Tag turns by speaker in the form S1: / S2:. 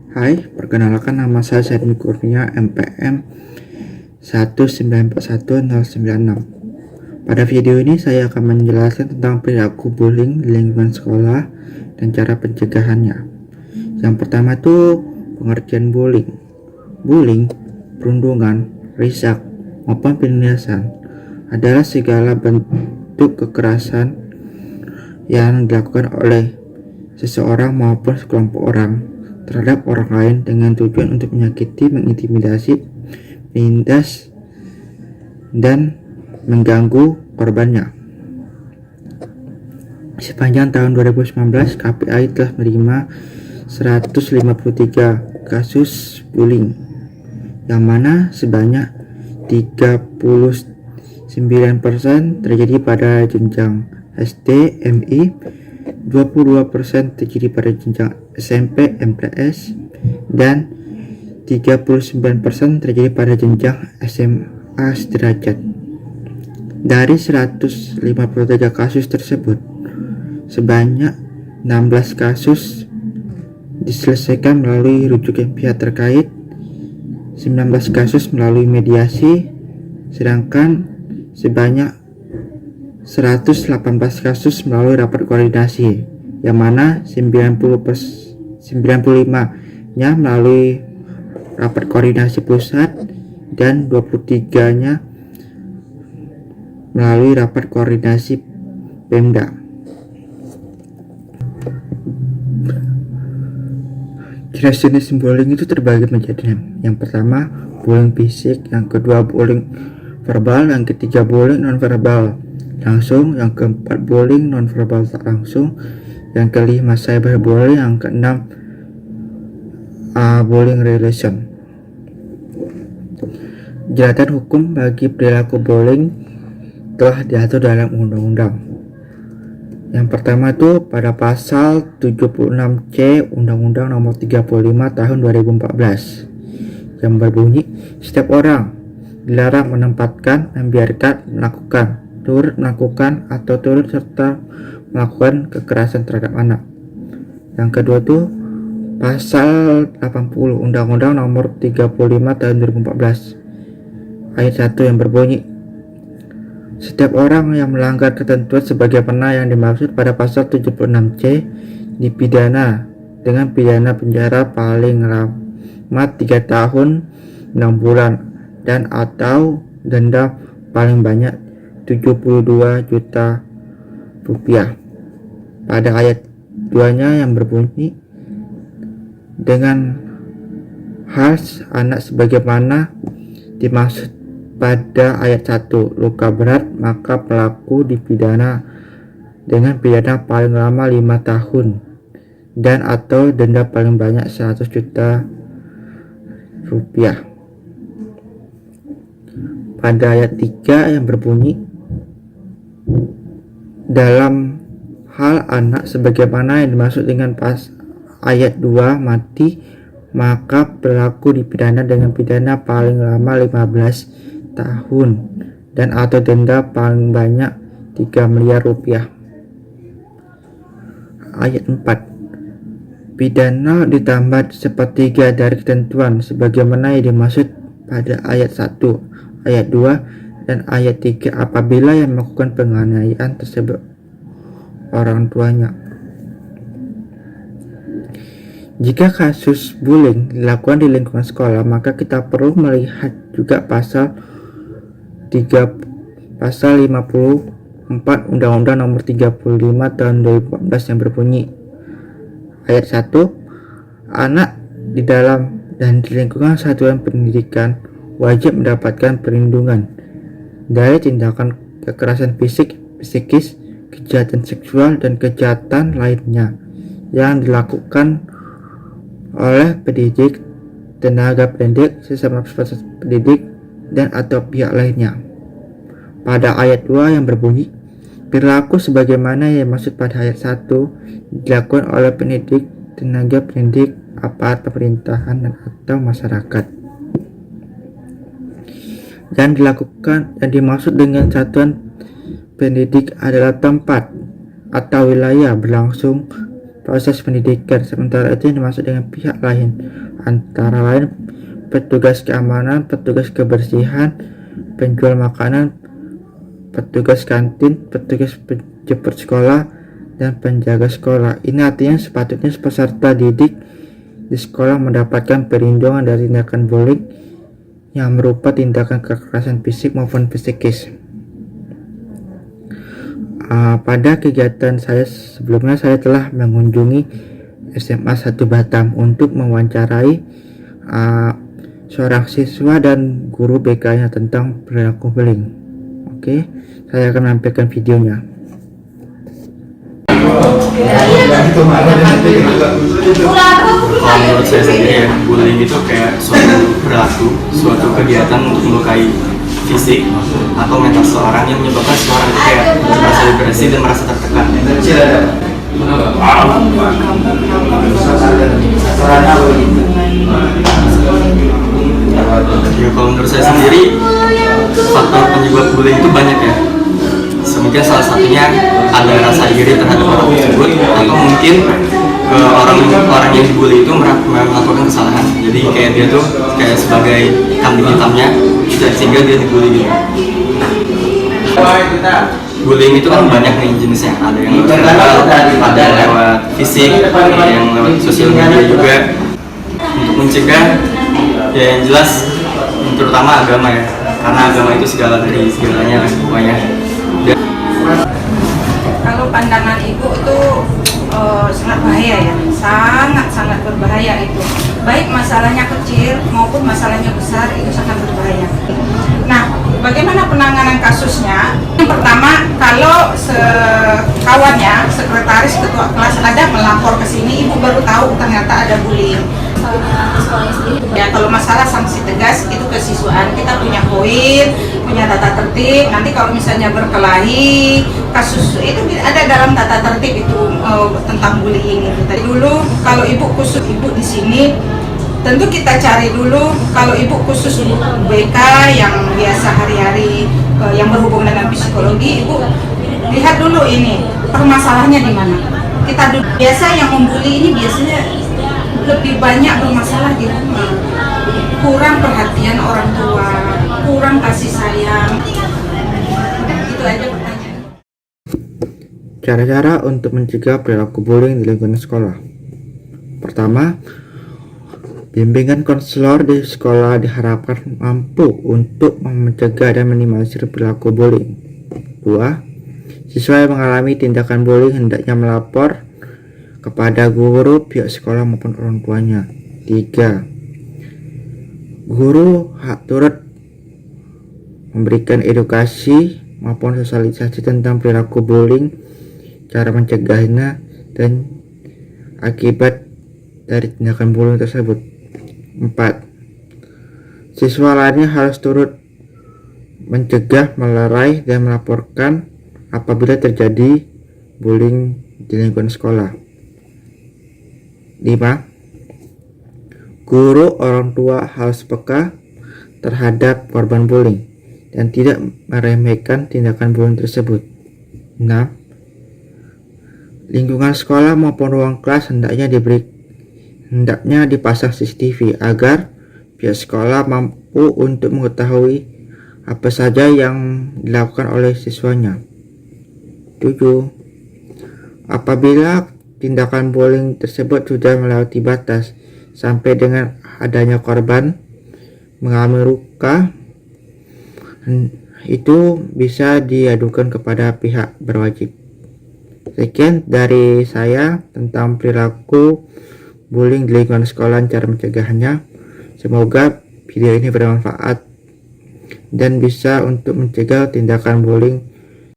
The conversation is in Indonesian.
S1: Hai, perkenalkan nama saya Syahrul Kurnia, MPM 1941096. Pada video ini saya akan menjelaskan tentang perilaku bullying di lingkungan sekolah dan cara pencegahannya. Yang pertama itu pengertian bullying. Bullying, perundungan, risak, maupun penindasan adalah segala bentuk kekerasan yang dilakukan oleh seseorang maupun sekelompok orang terhadap orang lain dengan tujuan untuk menyakiti, mengintimidasi, menindas, dan mengganggu korbannya. Sepanjang tahun 2019, KPAI telah menerima 153 kasus bullying, yang mana sebanyak 39% terjadi pada jenjang SD, MI, 22% terjadi pada jenjang SMP, MTS, dan 39% terjadi pada jenjang SMA sederajat. Dari 153 kasus tersebut, sebanyak 16 kasus diselesaikan melalui rujukan pihak terkait, 19 kasus melalui mediasi, sedangkan sebanyak 118 kasus melalui rapat koordinasi, yang mana 95-nya melalui rapat koordinasi pusat dan 23-nya melalui rapat koordinasi Pemda. Jenis-jenis bullying itu terbagi menjadi yang pertama bullying fisik, yang kedua bullying verbal, yang ketiga bullying non-verbal langsung, yang keempat bullying non-verbal tak langsung, yang kelima cyberbullying, yang keenam bullying relation. Jeratan hukum bagi perilaku bullying telah diatur dalam undang-undang. Yang pertama itu pada pasal 76C Undang-Undang Nomor 35 Tahun 2014 yang berbunyi, setiap orang dilarang menempatkan, membiarkan, melakukan, turut melakukan atau turut serta melakukan kekerasan terhadap anak. Yang kedua itu pasal 80 Undang-Undang Nomor 35 Tahun 2014 ayat 1 yang berbunyi, setiap orang yang melanggar ketentuan sebagaimana yang dimaksud pada pasal 76C dipidana dengan pidana penjara paling lama 3 tahun 6 bulan dan atau denda paling banyak 72 juta rupiah. Pada ayat 2-nya yang berbunyi, dengan hal anak sebagaimana dimaksud pada ayat 1 luka berat, maka pelaku dipidana dengan pidana paling lama 5 tahun dan atau denda paling banyak 100 juta rupiah. Pada ayat 3 yang berbunyi, dalam hal anak sebagaimana yang dimaksud dengan ayat 2 mati, maka pelaku dipidana dengan pidana paling lama 15 tahun dan atau denda paling banyak 3 miliar rupiah. Ayat 4, pidana ditambah sepertiga dari ketentuan sebagaimana yang dimaksud pada ayat 1, ayat 2, dan ayat 3 apabila yang melakukan penganiayaan tersebut orang tuanya. Jika kasus bullying dilakukan di lingkungan sekolah, maka kita perlu melihat juga pasal 54 Undang-Undang Nomor 35 Tahun 2014 yang berbunyi, ayat 1, anak di dalam dan di lingkungan satuan pendidikan wajib mendapatkan perlindungan dari tindakan kekerasan fisik, psikis, kejahatan seksual, dan kejahatan lainnya yang dilakukan oleh pendidik, tenaga pendidik, sesama peserta pendidik, dan atau pihak lainnya. Pada ayat 2 yang berbunyi, perilaku sebagaimana yang maksud pada ayat 1 dilakukan oleh pendidik, tenaga pendidik, aparat pemerintahan, dan atau masyarakat, dan dilakukan dan dimaksud dengan satuan pendidik adalah tempat atau wilayah berlangsung proses pendidikan. Sementara itu yang dimaksud dengan pihak lain antara lain petugas keamanan, petugas kebersihan, penjual makanan, petugas kantin, petugas penjemput sekolah, dan penjaga sekolah. Ini artinya sepatutnya peserta didik di sekolah mendapatkan perlindungan dari tindakan bullying yang berupa tindakan kekerasan fisik maupun psikis. Pada kegiatan saya sebelumnya, saya telah mengunjungi SMA 1 Batam untuk mewawancarai seorang siswa dan guru BK-nya tentang perilaku bullying. Oke, saya akan menampilkan videonya.
S2: Kalau menurut saya sendiri ya, bullying itu kayak suatu perilaku, suatu kegiatan untuk melukai fisik atau mental seorang yang menyebabkan seorang itu kayak merasa depresi dan merasa tertekan. Ya, kalau menurut saya sendiri, faktor penyebab bullying itu banyak ya. Mungkin salah satunya ada rasa iri terhadap orang tersebut, atau mungkin orang yang dibully itu melakukan kesalahan. Jadi kayak dia tuh kayak sebagai kambing hitamnya, sehingga dia dibully gitu. Bullying itu kan banyak nih jenisnya. Ada yang lewat verbal, ada yang lewat fisik, ada yang lewat sosial media juga. Untuk mencegah, ya yang jelas terutama agama ya, karena agama itu segala dari segalanya lah pokoknya.
S3: Kalau pandangan ibu itu sangat bahaya ya, sangat berbahaya itu. Baik masalahnya kecil maupun masalahnya besar, itu sangat berbahaya. Nah, bagaimana penanganan kasusnya? Yang pertama, kalau kawannya, sekretaris ketua kelas ada melapor ke sini, ibu baru tahu ternyata ada bullying. Ya, kalau masalah sanksi tegas itu kesiswaan, kita punya poin, punya tata tertib. Nanti kalau misalnya berkelahi, kasus itu ada dalam tata tertib itu tentang bullying itu. Tadi dulu kalau ibu khusus ibu di sini, tentu kita cari dulu kalau ibu khusus BK yang biasa hari-hari yang berhubungan dengan psikologi, ibu lihat dulu ini permasalahannya di mana. Kita biasa yang membuli ini biasanya lebih banyak bermasalah di rumah, kurang perhatian orang tua, kurang kasih sayang. Itu aja pertanyaan.
S1: Cara-cara untuk mencegah perilaku bullying di lingkungan sekolah. Pertama, bimbingan konselor di sekolah diharapkan mampu untuk mencegah dan minimalisir perilaku bullying. 2. Siswa yang mengalami tindakan bullying hendaknya melapor kepada guru, pihak sekolah maupun orang tuanya. 3. Guru turut memberikan edukasi maupun sosialisasi tentang perilaku bullying, cara mencegahnya, dan akibat dari tindakan bullying tersebut. 4. Siswa lainnya harus turut mencegah, melerai, dan melaporkan apabila terjadi bullying di lingkungan sekolah. 5. Guru, orang tua harus peka terhadap korban bullying dan tidak meremehkan tindakan bullying tersebut. 6. Lingkungan sekolah maupun ruang kelas hendaknya dipasang CCTV agar pihak sekolah mampu untuk mengetahui apa saja yang dilakukan oleh siswanya. 7. Apabila tindakan bullying tersebut sudah melewati batas sampai dengan adanya korban mengalami luka, itu bisa diadukan kepada pihak berwajib. Sekian dari saya tentang perilaku bullying di lingkungan sekolah dan cara mencegahnya. Semoga video ini bermanfaat dan bisa untuk mencegah tindakan bullying